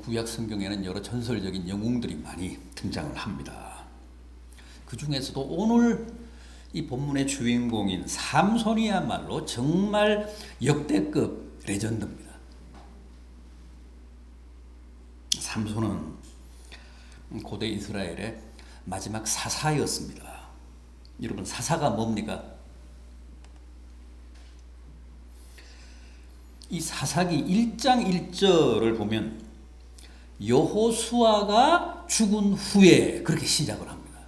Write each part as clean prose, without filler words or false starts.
구약 성경에는 여러 전설적인 영웅들이 많이 등장을 합니다. 그 중에서도 오늘 이 본문의 주인공인 삼손이야말로 정말 역대급 레전드입니다. 삼손은 고대 이스라엘의 마지막 사사였습니다. 여러분, 사사가 뭡니까? 이 사사기 1장 1절을 보면 여호수아가 죽은 후에 그렇게 시작을 합니다.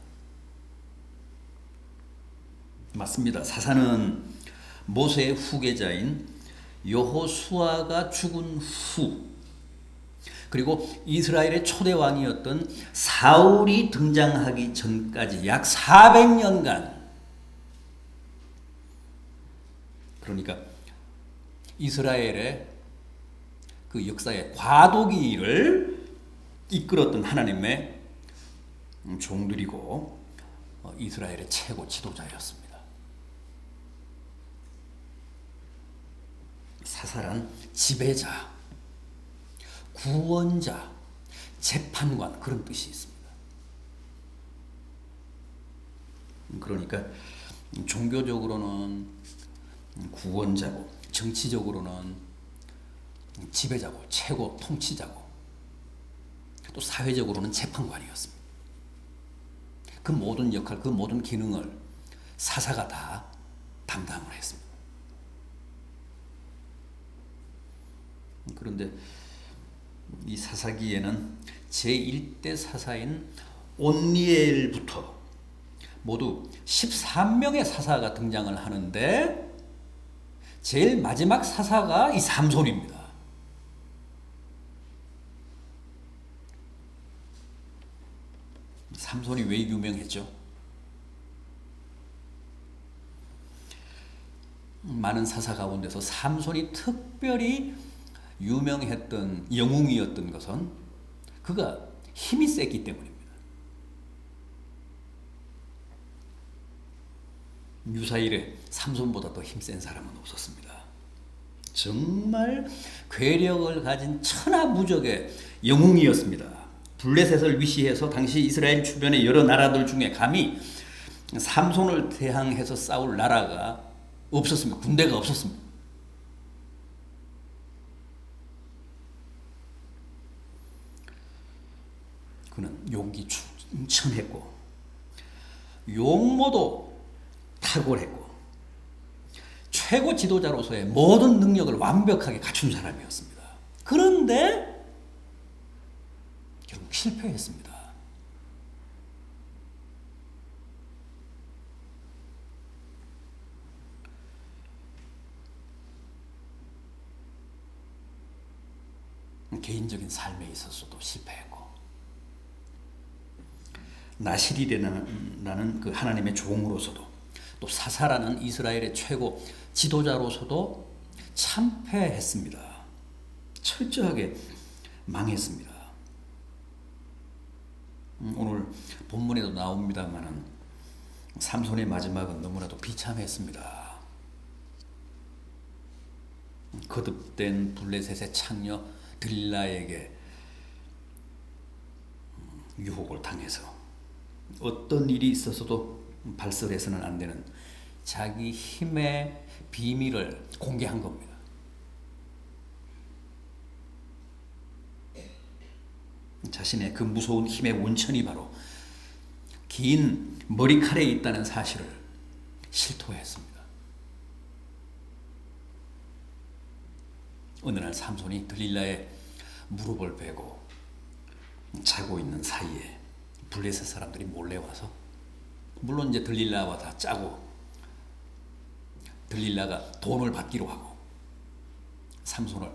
맞습니다. 사사는 모세의 후계자인 여호수아가 죽은 후, 그리고 이스라엘의 초대 왕이었던 사울이 등장하기 전까지 약 400년간, 그러니까 이스라엘의 그 역사의 과도기를 이끌었던 하나님의 종들이고 이스라엘의 최고 지도자였습니다. 사사란 지배자, 구원자, 재판관, 그런 뜻이 있습니다. 그러니까 종교적으로는 구원자고, 정치적으로는 지배자고, 최고 통치자고, 또 사회적으로는 재판관이었습니다. 그 모든 역할, 그 모든 기능을 사사가 다 담당을 했습니다. 그런데 이 사사기에는 제1대 사사인 온니엘부터 모두 13명의 사사가 등장을 하는데 제일 마지막 사사가 이 삼손입니다. 삼손이 왜 유명했죠? 많은 사사 가운데서 삼손이 특별히 유명했던 영웅이었던 것은 그가 힘이 셌기 때문입니다. 유사일에 삼손보다 더 힘센 사람은 없었습니다. 정말 괴력을 가진 천하무적의 영웅이었습니다. 블레셋을 위시해서 당시 이스라엘 주변의 여러 나라들 중에 감히 삼손을 대항해서 싸울 나라가 없었습니다. 군대가 없었습니다. 그는 용기 충천했고 용모도 탁월했고 최고 지도자로서의 모든 능력을 완벽하게 갖춘 사람이었습니다. 그런데 결국 실패했습니다. 개인적인 삶에 있어서도 실패했고, 나실이라는 그 하나님의 종으로서도, 또 사사라는 이스라엘의 최고 지도자로서도 참패했습니다. 철저하게 망했습니다. 오늘 본문에도 나옵니다만은 삼손의 마지막은 너무나도 비참했습니다. 거듭된 블레셋의 창녀 들릴라에게 유혹을 당해서 어떤 일이 있어서도 발설해서는 안 되는 자기 힘의 비밀을 공개한 겁니다. 자신의 그 무서운 힘의 원천이 바로 긴 머리칼에 있다는 사실을 실토했습니다. 어느 날 삼손이 들릴라의 무릎을 베고 자고 있는 사이에 블레셋 사람들이 몰래 와서, 물론 이제 들릴라와 다 짜고 들릴라가 돈을 받기로 하고 삼손을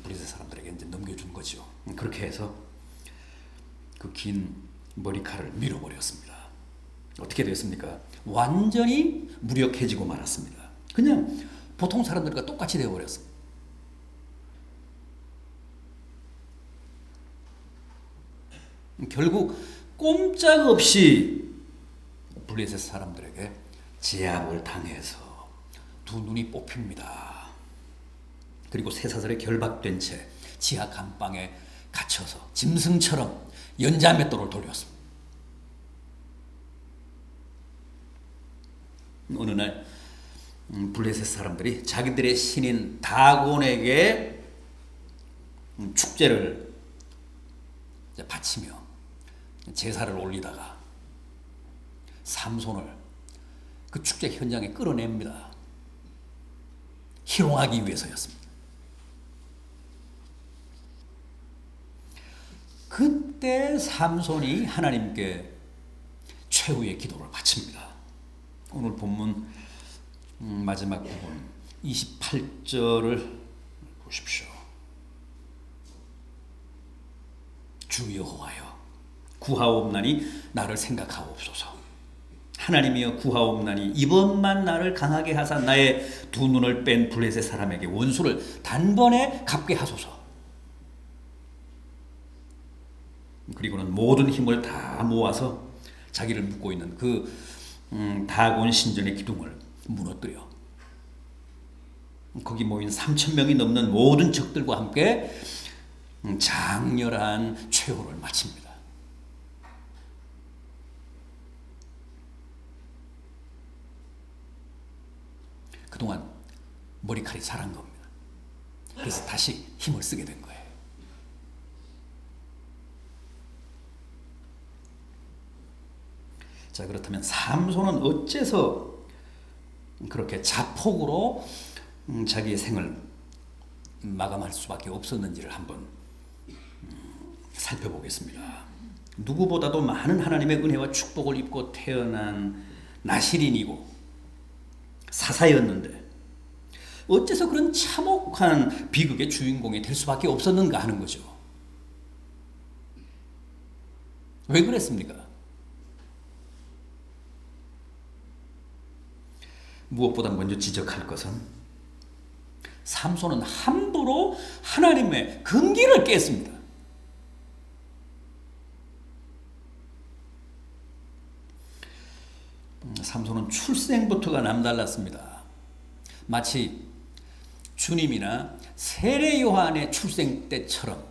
블레셋 사람들에게 이제 넘겨준 거죠. 그렇게 해서 그 긴 머리칼을 밀어버렸습니다. 어떻게 됐습니까? 완전히 무력해지고 말았습니다. 그냥 보통 사람들과 똑같이 되어버렸습니다. 결국 꼼짝없이 블레셋 사람들에게 제압을 당해서 두 눈이 뽑힙니다. 그리고 쇠사슬에 결박된 채 지하 감방에 갇혀서 짐승처럼 연자맷돌을 돌렸습니다. 어느 날 블레셋 사람들이 자기들의 신인 다곤에게 축제를 바치며 제사를 올리다가 삼손을 그 축제 현장에 끌어냅니다. 희롱하기 위해서였습니다. 그때 삼손이 하나님께 최후의 기도를 바칩니다. 오늘 본문 마지막 부분 28절을 보십시오. 주 여호와여 구하옵나니 나를 생각하옵소서. 하나님이여 구하옵나니 이번만 나를 강하게 하사 나의 두 눈을 뺀 블레셋 사람에게 원수를 단번에 갚게 하소서. 그리고는 모든 힘을 다 모아서 자기를 묶고 있는 그 다곤 신전의 기둥을 무너뜨려 거기 모인 3,000명이 넘는 모든 적들과 함께 장렬한 최후를 마칩니다. 그동안 머리칼이 자란 겁니다. 그래서 다시 힘을 쓰게 된 거예요. 자, 그렇다면 삼손은 어째서 그렇게 자폭으로 자기의 생을 마감할 수밖에 없었는지를 한번 살펴보겠습니다. 누구보다도 많은 하나님의 은혜와 축복을 입고 태어난 나실인이고 사사였는데 어째서 그런 참혹한 비극의 주인공이 될 수밖에 없었는가 하는 거죠. 왜 그랬습니까? 무엇보다 먼저 지적할 것은 삼손은 함부로 하나님의 금기를 깼습니다. 삼손은 출생부터가 남달랐습니다. 마치 주님이나 세례 요한의 출생 때처럼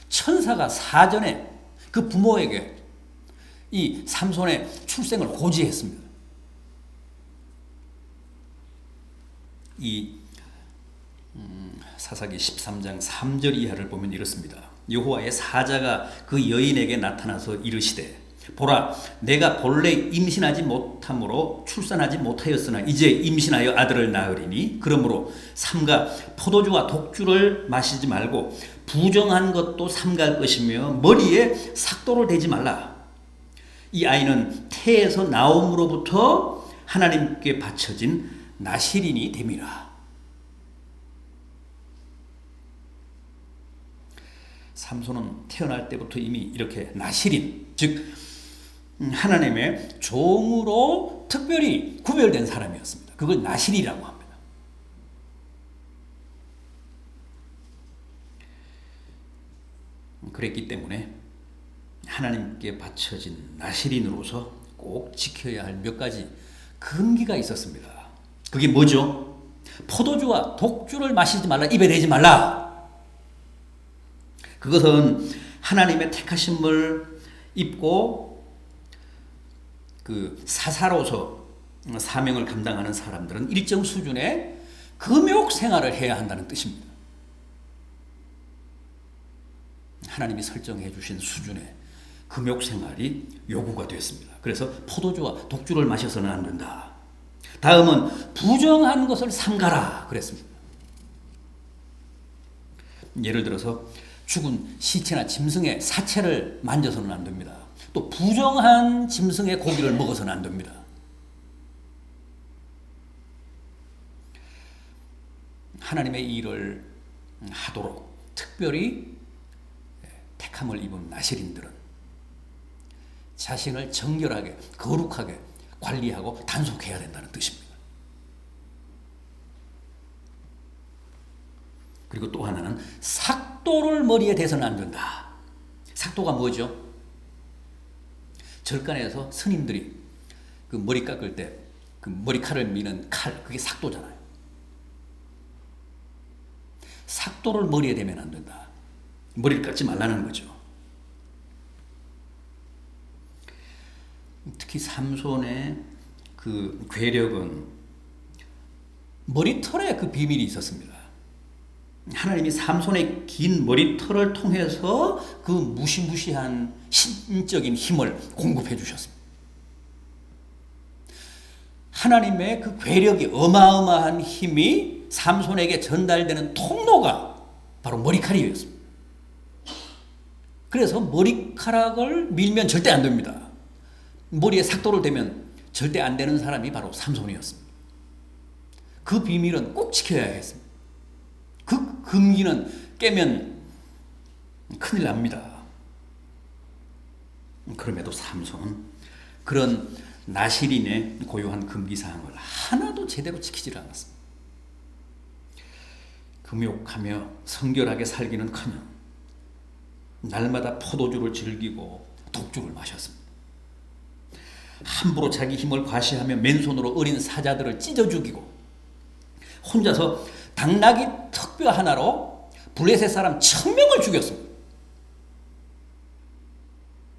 천사가 사전에 그 부모에게 이 삼손의 출생을 고지했습니다. 이 사사기 13장 3절 이하를 보면 이렇습니다. 여호와의 사자가 그 여인에게 나타나서 이르시되 보라 내가 본래 임신하지 못함으로 출산하지 못하였으나 이제 임신하여 아들을 낳으리니 그러므로 삼가 포도주와 독주를 마시지 말고 부정한 것도 삼갈 것이며 머리에 삭도를 대지 말라. 이 아이는 태에서 나옴으로부터 하나님께 바쳐진 나실인이 됨이라. 삼손은 태어날 때부터 이미 이렇게 나실인, 즉 하나님의 종으로 특별히 구별된 사람이었습니다. 그걸 나실이라고 합니다. 그랬기 때문에 하나님께 바쳐진 나실인으로서 꼭 지켜야 할 몇 가지 금기가 있었습니다. 그게 뭐죠? 포도주와 독주를 마시지 말라, 입에 대지 말라. 그것은 하나님의 택하심을 입고 그 사사로서 사명을 감당하는 사람들은 일정 수준의 금욕 생활을 해야 한다는 뜻입니다. 하나님이 설정해 주신 수준의 금욕 생활이 요구가 됐습니다. 그래서 포도주와 독주를 마셔서는 안 된다. 다음은 부정한 것을 삼가라 그랬습니다. 예를 들어서 죽은 시체나 짐승의 사체를 만져서는 안 됩니다. 또 부정한 짐승의 고기를 먹어서는 안 됩니다. 하나님의 일을 하도록 특별히 택함을 입은 나실인들은 자신을 정결하게 거룩하게 관리하고 단속해야 된다는 뜻입니다. 그리고 또 하나는 삭도를 머리에 대서는 안 된다. 삭도가 뭐죠? 절간에서 스님들이 그 머리 깎을 때 그 머리칼을 미는 칼, 그게 삭도잖아요. 삭도를 머리에 대면 안 된다. 머리를 깎지 말라는 거죠. 특히 삼손의 그 괴력은 머리털에 그 비밀이 있었습니다. 하나님이 삼손의 긴 머리털을 통해서 그 무시무시한 신적인 힘을 공급해 주셨습니다. 하나님의 그 괴력이 어마어마한 힘이 삼손에게 전달되는 통로가 바로 머리카락이었습니다. 그래서 머리카락을 밀면 절대 안 됩니다. 머리에 삭도를 대면 절대 안 되는 사람이 바로 삼손이었습니다. 그 비밀은 꼭 지켜야 했습니다. 그 금기는 깨면 큰일 납니다. 그럼에도 삼손은 그런 나실인의 고요한 금기사항을 하나도 제대로 지키지 않았습니다. 금욕하며 성결하게 살기는커녕 날마다 포도주를 즐기고 독주를 마셨습니다. 함부로 자기 힘을 과시하며 맨손으로 어린 사자들을 찢어 죽이고 혼자서 당나귀 턱뼈 하나로 블레셋 사람 1000명을 죽였습니다.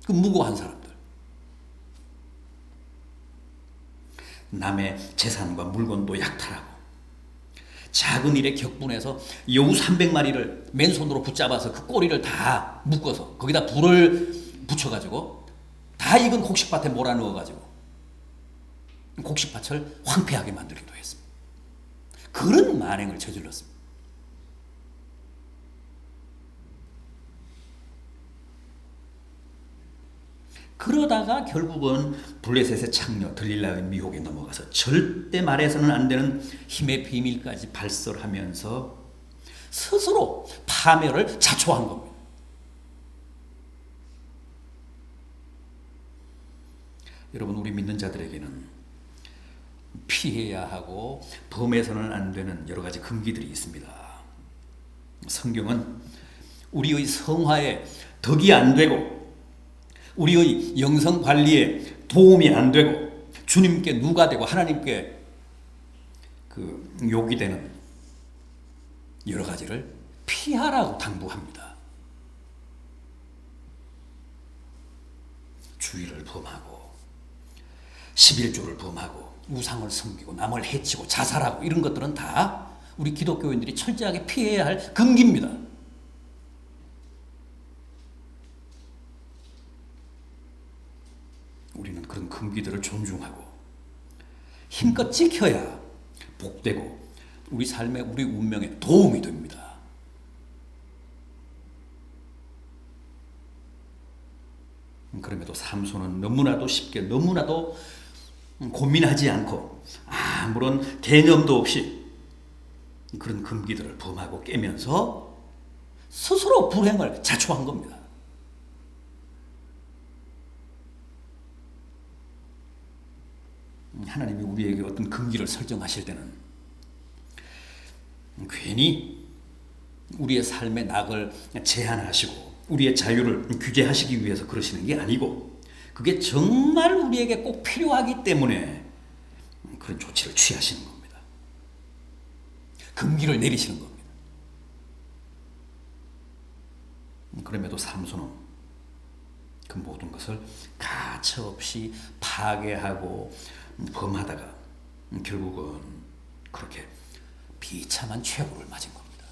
그 무고한 사람들. 남의 재산과 물건도 약탈하고 작은 일에 격분해서 여우 300마리를 맨손으로 붙잡아서 그 꼬리를 다 묶어서 거기다 불을 붙여가지고 다 익은 곡식밭에 몰아넣어가지고 곡식밭을 황폐하게 만들기도 했습니다. 그런 만행을 저질렀습니다. 그러다가 결국은 블레셋의 창녀 들릴라의 미혹에 넘어가서 절대 말해서는 안 되는 힘의 비밀까지 발설하면서 스스로 파멸을 자초한 겁니다. 여러분, 우리 믿는 자들에게는 피해야 하고 범해서는 안 되는 여러 가지 금기들이 있습니다. 성경은 우리의 성화에 덕이 안 되고 우리의 영성 관리에 도움이 안 되고 주님께 누가 되고 하나님께 그 욕이 되는 여러 가지를 피하라고 당부합니다. 주의를 범하고 11조를 범하고 우상을 섬기고 남을 해치고 자살하고 이런 것들은 다 우리 기독교인들이 철저하게 피해야 할 금기입니다. 우리는 그런 금기들을 존중하고 힘껏 지켜야 복되고 우리 삶에 우리 운명에 도움이 됩니다. 그럼에도 삼손은 너무나도 쉽게 너무나도 고민하지 않고 아무런 개념도 없이 그런 금기들을 범하고 깨면서 스스로 불행을 자초한 겁니다. 하나님이 우리에게 어떤 금기를 설정하실 때는 괜히 우리의 삶의 낙을 제한하시고 우리의 자유를 규제하시기 위해서 그러시는 게 아니고 그게 정말 우리에게 꼭 필요하기 때문에 그런 조치를 취하시는 겁니다. 금기를 내리시는 겁니다. 그럼에도 삼손은 그 모든 것을 가차없이 파괴하고 범하다가 결국은 그렇게 비참한 최후를 맞은 겁니다.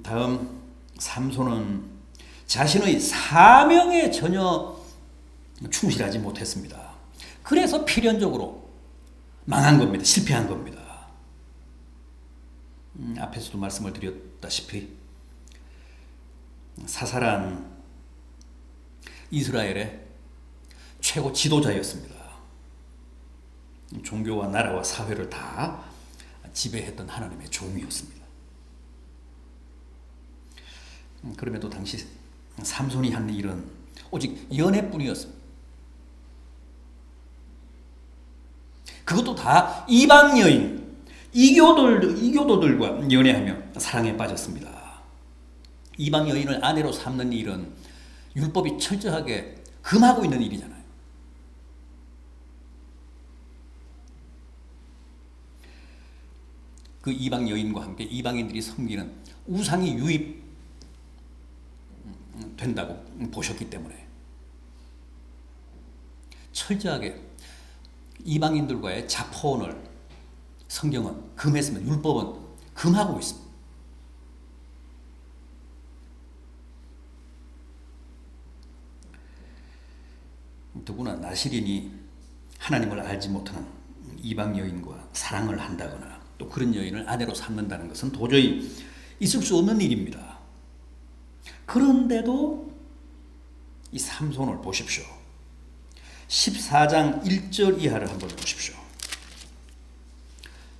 다음 삼손은 자신의 사명에 전혀 충실하지 못했습니다. 그래서 필연적으로 망한 겁니다. 실패한 겁니다. 앞에서도 말씀을 드렸다시피 사사란 이스라엘의 최고 지도자였습니다. 종교와 나라와 사회를 다 지배했던 하나님의 종이었습니다. 그럼에도 당시 삼손이 한 일은 오직 연애뿐이었습니다. 그것도 다 이방 여인, 이교도들과 연애하며 사랑에 빠졌습니다. 이방 여인을 아내로 삼는 일은 율법이 철저하게 금하고 있는 일이잖아요. 그 이방 여인과 함께 이방인들이 섬기는 우상이 유입된다고 보셨기 때문에 철저하게 이방인들과의 자포원을 성경은 금했습니다. 율법은 금하고 있습니다. 더구나 나시린이 하나님을 알지 못하는 이방 여인과 사랑을 한다거나 또 그런 여인을 아내로 삼는다는 것은 도저히 있을 수 없는 일입니다. 그런데도 이 삼손을 보십시오. 14장 1절 이하를 한번 보십시오.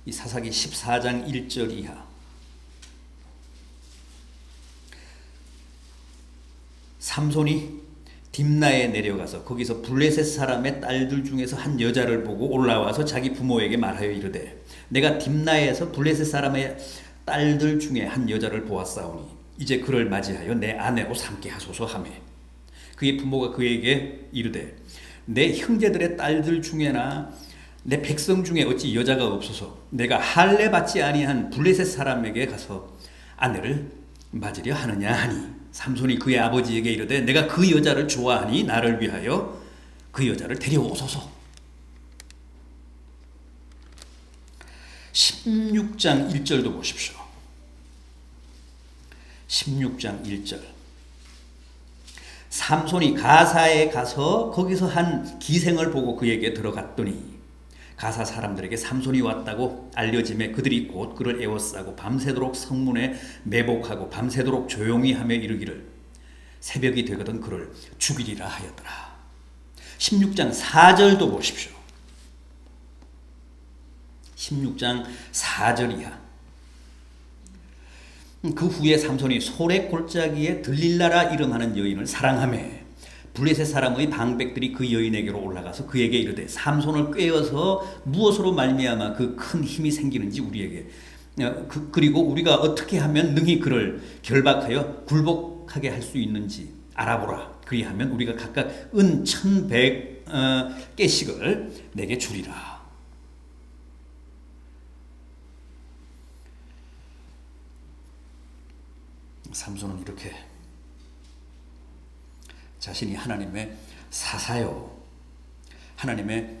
이 사사기 14장 1절 이하. 삼손이 딥나에 내려가서 거기서 블레셋 사람의 딸들 중에서 한 여자를 보고 올라와서 자기 부모에게 말하여 이르되 내가 딥나에서 블레셋 사람의 딸들 중에 한 여자를 보았사오니 이제 그를 맞이하여 내 아내로 삼게 하소서 하며 그의 부모가 그에게 이르되 내 형제들의 딸들 중에나 내 백성 중에 어찌 여자가 없어서 내가 할례 받지 아니한 블레셋 사람에게 가서 아내를 맞으려 하느냐 하니 삼손이 그의 아버지에게 이르되 내가 그 여자를 좋아하니 나를 위하여 그 여자를 데려오소서. 16장 1절도 보십시오. 16장 1절. 삼손이 가사에 가서 거기서 한 기생을 보고 그에게 들어갔더니 가사 사람들에게 삼손이 왔다고 알려짐에 그들이 곧 그를 에워싸고 밤새도록 성문에 매복하고 밤새도록 조용히 하며 이르기를 새벽이 되거든 그를 죽이리라 하였더라. 16장 4절도 보십시오. 16장 4절 이하. 그 후에 삼손이 소래 골짜기에 들릴라라 이름하는 여인을 사랑하며 블레셋 사람의 방백들이 그 여인에게로 올라가서 그에게 이르되 삼손을 꾀어서 무엇으로 말미암아 그 큰 힘이 생기는지 우리에게 그리고 우리가 어떻게 하면 능히 그를 결박하여 굴복하게 할 수 있는지 알아보라. 그리하면 우리가 각각 은 1100개씩을 내게 주리라. 삼손은 이렇게 자신이 하나님의 사사요 하나님의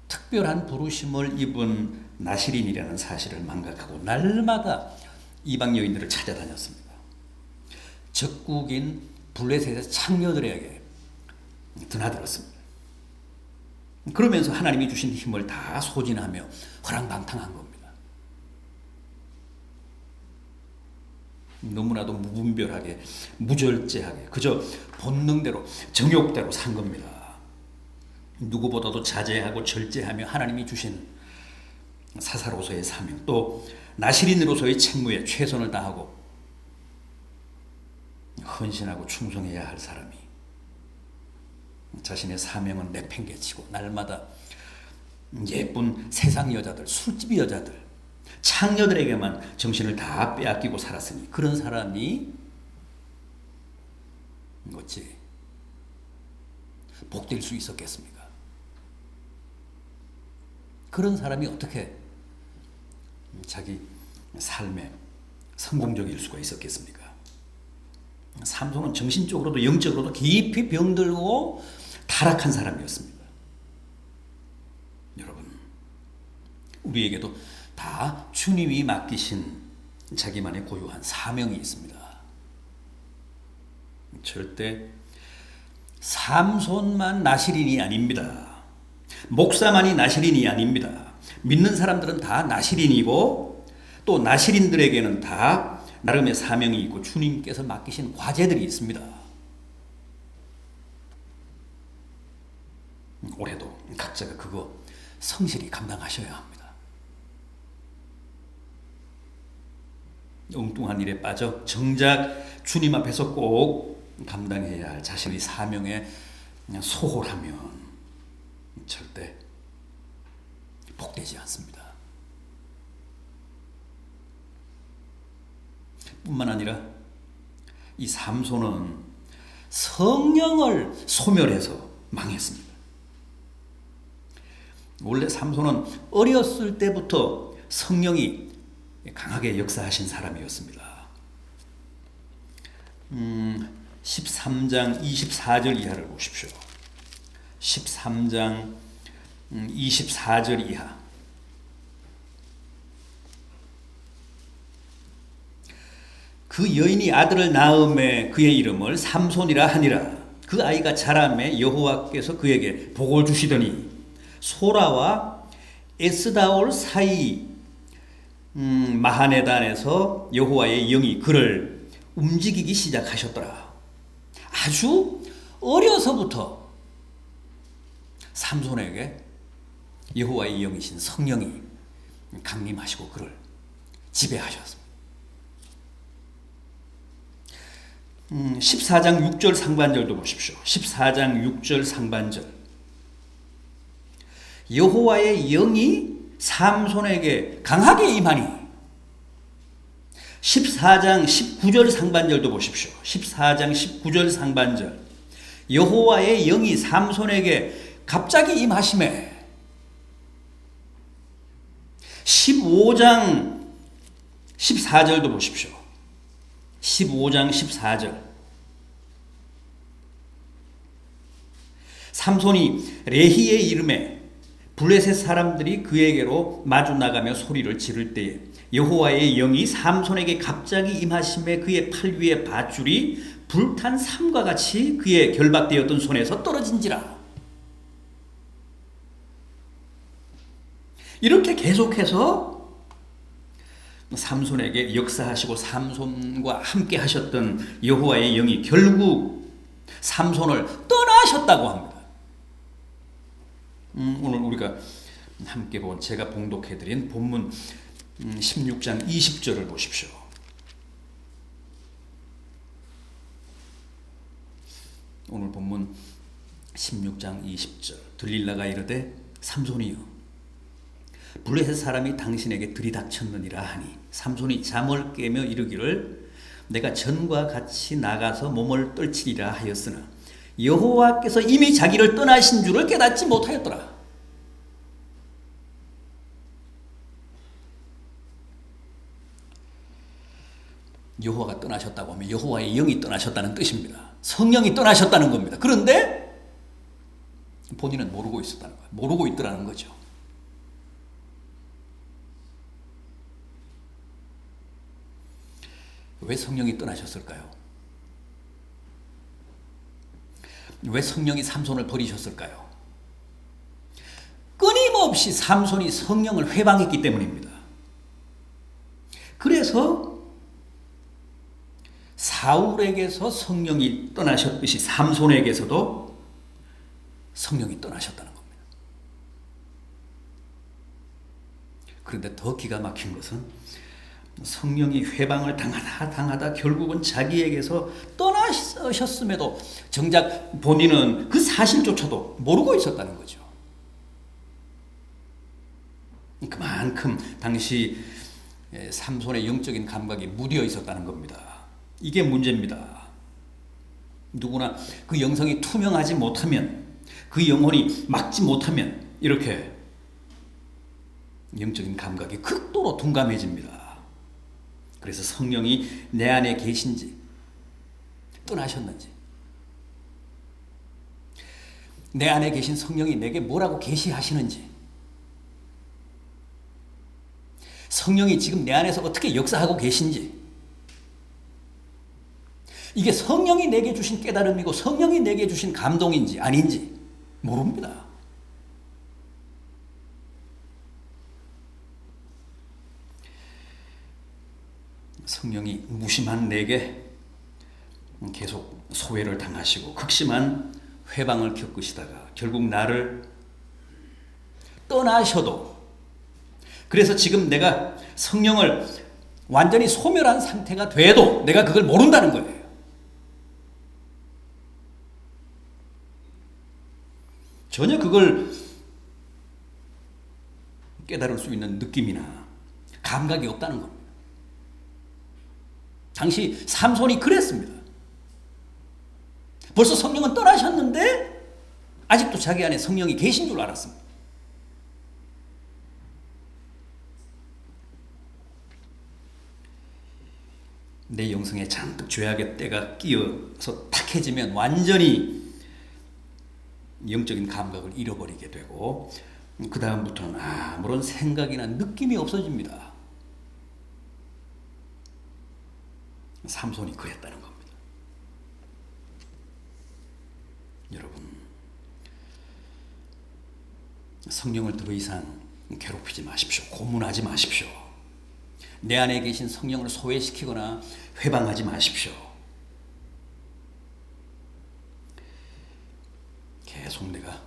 특별한 부르심을 입은 나시린이라는 사실을 망각하고 날마다 이방 여인들을 찾아다녔습니다. 적국인 블레셋의 창녀들에게 드나들었습니다. 그러면서 하나님이 주신 힘을 다 소진하며 허랑방탕한 겁니다. 너무나도 무분별하게 무절제하게 그저 본능대로 정욕대로 산 겁니다. 누구보다도 자제하고 절제하며 하나님이 주신 사사로서의 사명 또 나시린으로서의 책무에 최선을 다하고 헌신하고 충성해야 할 사람이 자신의 사명은 내팽개치고 날마다 예쁜 세상 여자들, 술집 여자들, 창녀들에게만 정신을 다 빼앗기고 살았으니 그런 사람이 어찌 복될 수 있었겠습니까? 그런 사람이 어떻게 자기 삶에 성공적일 수가 있었겠습니까? 삼손은 정신적으로도 영적으로도 깊이 병들고 타락한 사람이었습니다. 여러분, 우리에게도 다 주님이 맡기신 자기만의 고유한 사명이 있습니다. 절대 삼손만 나시린이 아닙니다. 목사만이 나시린이 아닙니다. 믿는 사람들은 다 나시린이고 또 나시린들에게는 다 나름의 사명이 있고 주님께서 맡기신 과제들이 있습니다. 올해도 각자가 그거 성실히 감당하셔야 합니다. 엉뚱한 일에 빠져 정작 주님 앞에서 꼭 감당해야 할 자신의 사명에 소홀하면 절대 복되지 않습니다. 뿐만 아니라 이 삼손은 성령을 소멸해서 망했습니다. 원래 삼손은 어렸을 때부터 성령이 강하게 역사하신 사람이었습니다. 13장 24절 이하를 보십시오. 13장 24절 이하. 그 여인이 아들을 낳음에 그의 이름을 삼손이라 하니라. 그 아이가 자라매 여호와께서 그에게 복을 주시더니 소라와 에스다올 사이 마하네단에서 여호와의 영이 그를 움직이기 시작하셨더라. 아주 어려서부터 삼손에게 여호와의 영이신 성령이 강림하시고 그를 지배하셨습니다. 14장 6절 상반절도 보십시오. 14장 6절 상반절. 여호와의 영이 삼손에게 강하게 임하니. 14장 19절 상반절도 보십시오. 14장 19절 상반절. 여호와의 영이 삼손에게 갑자기 임하심에. 15장 14절도 보십시오. 15장 14절. 삼손이 레히의 이름에 블레셋 사람들이 그에게로 마주 나가며 소리를 지를 때에 여호와의 영이 삼손에게 갑자기 임하심에 그의 팔 위에 밧줄이 불탄 삼과 같이 그의 결박되었던 손에서 떨어진지라. 이렇게 계속해서 삼손에게 역사하시고 삼손과 함께 하셨던 여호와의 영이 결국 삼손을 떠나셨다고 합니다. 오늘 우리가 함께 본 제가 봉독해드린 본문 16장 20절을 보십시오. 오늘 본문 16장 20절. 들릴라가 이르되 삼손이여 블레셋 사람이 당신에게 들이닥쳤느니라 하니 삼손이 잠을 깨며 이르기를 내가 전과 같이 나가서 몸을 떨치리라 하였으나 여호와께서 이미 자기를 떠나신 줄을 깨닫지 못하였더라. 여호와가 떠나셨다고 하면 여호와의 영이 떠나셨다는 뜻입니다. 성령이 떠나셨다는 겁니다. 그런데 본인은 모르고 있었다는 거예요. 모르고 있더라는 거죠. 왜 성령이 떠나셨을까요? 왜 성령이 삼손을 버리셨을까요? 끊임없이 삼손이 성령을 회방했기 때문입니다. 그래서 사울에게서 성령이 떠나셨듯이 삼손에게서도 성령이 떠나셨다는 겁니다. 그런데 더 기가 막힌 것은 성령이 회방을 당하다 결국은 자기에게서 떠나셨음에도 정작 본인은 그 사실조차도 모르고 있었다는 거죠. 그만큼 당시 삼손의 영적인 감각이 무디어 있었다는 겁니다. 이게 문제입니다. 누구나 그 영성이 투명하지 못하면, 그 영혼이 막지 못하면 이렇게 영적인 감각이 극도로 둔감해집니다. 그래서 성령이 내 안에 계신지 떠나셨는지, 내 안에 계신 성령이 내게 뭐라고 계시하시는지, 성령이 지금 내 안에서 어떻게 역사하고 계신지, 이게 성령이 내게 주신 깨달음이고 성령이 내게 주신 감동인지 아닌지 모릅니다. 성령이 무심한 내게 계속 소외를 당하시고 극심한 회방을 겪으시다가 결국 나를 떠나셔도, 그래서 지금 내가 성령을 완전히 소멸한 상태가 돼도 내가 그걸 모른다는 거예요. 전혀 그걸 깨달을 수 있는 느낌이나 감각이 없다는 겁니다. 당시 삼손이 그랬습니다. 벌써 성령은 떠나셨는데 아직도 자기 안에 성령이 계신 줄 알았습니다. 내 영성에 잔뜩 죄악의 때가 끼어서 탁해지면 완전히 영적인 감각을 잃어버리게 되고 그 다음부터는 아무런 생각이나 느낌이 없어집니다. 삼손이 그랬다는 겁니다. 여러분, 성령을 더 이상 괴롭히지 마십시오. 고문하지 마십시오. 내 안에 계신 성령을 소외시키거나 회방하지 마십시오. 계속 내가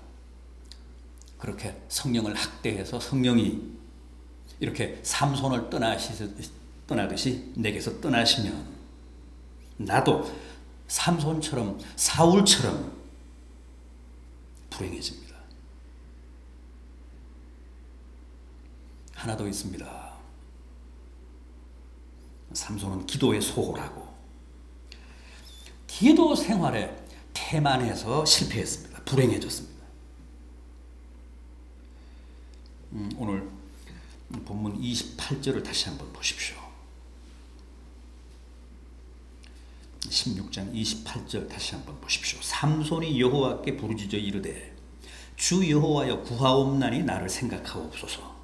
그렇게 성령을 학대해서 성령이 이렇게 삼손을 떠나듯이 내게서 떠나시면 나도 삼손처럼 사울처럼 불행해집니다. 하나 더 있습니다. 삼손은 기도에 소홀하고 기도 생활에 태만해서 실패했습니다. 불행해졌습니다. 오늘 본문 28절을 다시 한번 보십시오. 16장 28절 다시 한번 보십시오. 삼손이 여호와께 부르짖어 이르되 주 여호와여 구하옵나니 나를 생각하옵소서.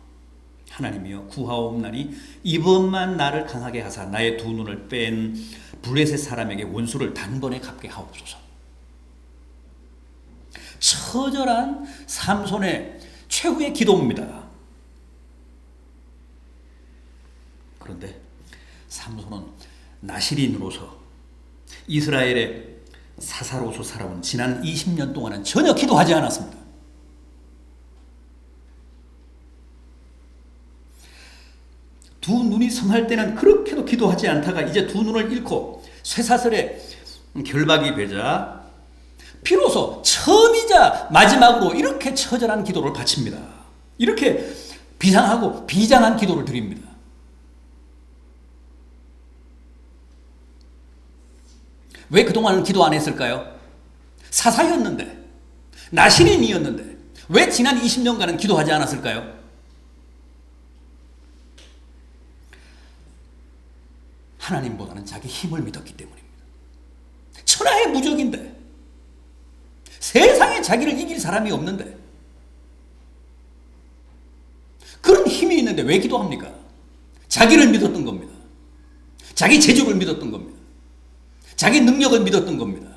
하나님이여 구하옵나니 이번만 나를 강하게 하사 나의 두 눈을 뺀 블레셋 사람에게 원수를 단번에 갚게 하옵소서. 처절한 삼손의 최후의 기도입니다. 그런데 삼손은 나실인으로서 이스라엘의 사사로서 살아온 지난 20년 동안은 전혀 기도하지 않았습니다. 두 눈이 성할 때는 그렇게도 기도하지 않다가 이제 두 눈을 잃고 쇠사슬에 결박이 되자 비로소 처음이자 마지막으로 이렇게 처절한 기도를 바칩니다. 이렇게 비상하고 비장한 기도를 드립니다. 왜 그동안은 기도 안 했을까요? 사사였는데, 나실인이었는데 왜 지난 20년간은 기도하지 않았을까요? 하나님보다는 자기 힘을 믿었기 때문입니다. 천하의 무적인데, 세상에 자기를 이길 사람이 없는데, 그런 힘이 있는데 왜 기도합니까? 자기를 믿었던 겁니다. 자기 재주를 믿었던 겁니다. 자기 능력을 믿었던 겁니다.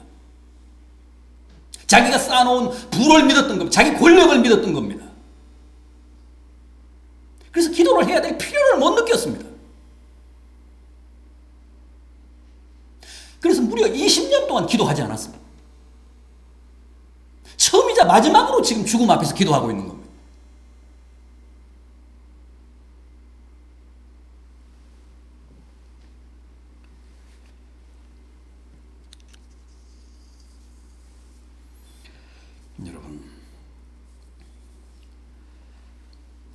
자기가 쌓아놓은 부를 믿었던 겁니다. 자기 권력을 믿었던 겁니다. 그래서 기도를 해야 될 필요를 못 느꼈습니다. 그래서 무려 20년 동안 기도하지 않았습니다. 처음이자 마지막으로 지금 죽음 앞에서 기도하고 있는 겁니다. 여러분,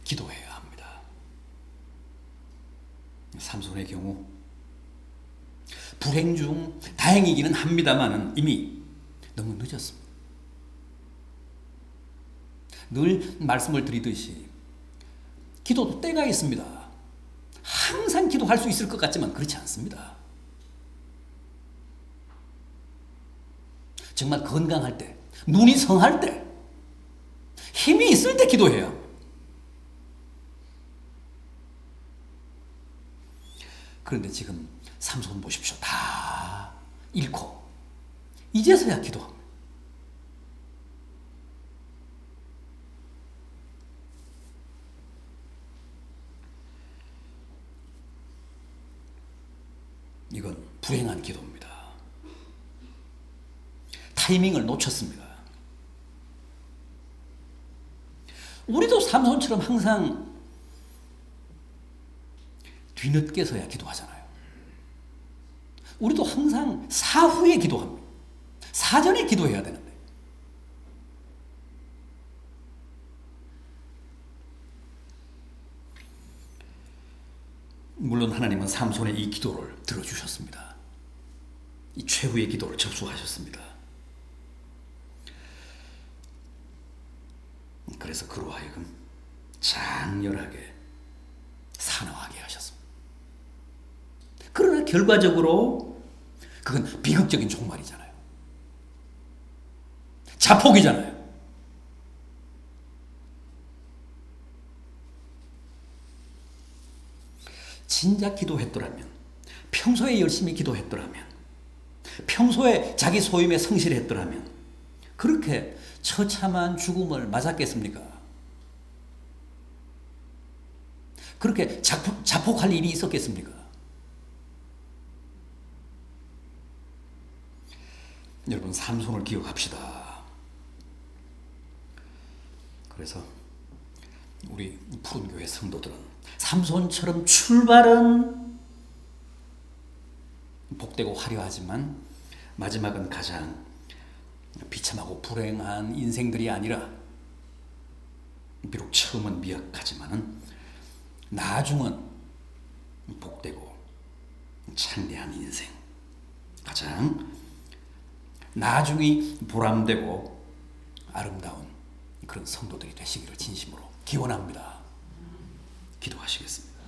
기도해야 합니다. 삼손의 경우 불행 중 다행이기는 합니다만은 이미 너무 늦었습니다. 늘 말씀을 드리듯이 기도도 때가 있습니다. 항상 기도할 수 있을 것 같지만 그렇지 않습니다. 정말 건강할 때, 눈이 성할 때, 힘이 있을 때 기도해야 합니다. 그런데 지금 삼손 보십시오. 다 잃고 이제서야 기도합니다. 이건 불행한 기도입니다. 타이밍을 놓쳤습니다. 우리도 삼손처럼 항상 뒤늦게서야 기도하잖아요. 우리도 항상 사후에 기도합니다. 사전에 기도해야 되는데. 물론 하나님은 삼손의 이 기도를 들어주셨습니다. 이 최후의 기도를 접수하셨습니다. 그래서 그로 하여금 장렬하게 사나하게 하셨습니다. 그러나 결과적으로 그건 비극적인 종말이잖아요. 자폭이잖아요. 진작 기도했더라면, 평소에 열심히 기도했더라면, 평소에 자기 소임에 성실했더라면 그렇게 처참한 죽음을 맞았겠습니까? 그렇게 자폭할 일이 있었겠습니까? 여러분, 삼손을 기억합시다. 그래서 우리 푸른교회 성도들은 삼손처럼 출발은 복되고 화려하지만 마지막은 가장 비참하고 불행한 인생들이 아니라, 비록 처음은 미약하지만은 나중은 복되고 창대한 인생, 가장 나중이 보람되고 아름다운 그런 성도들이 되시기를 진심으로 기원합니다. 기도하시겠습니다.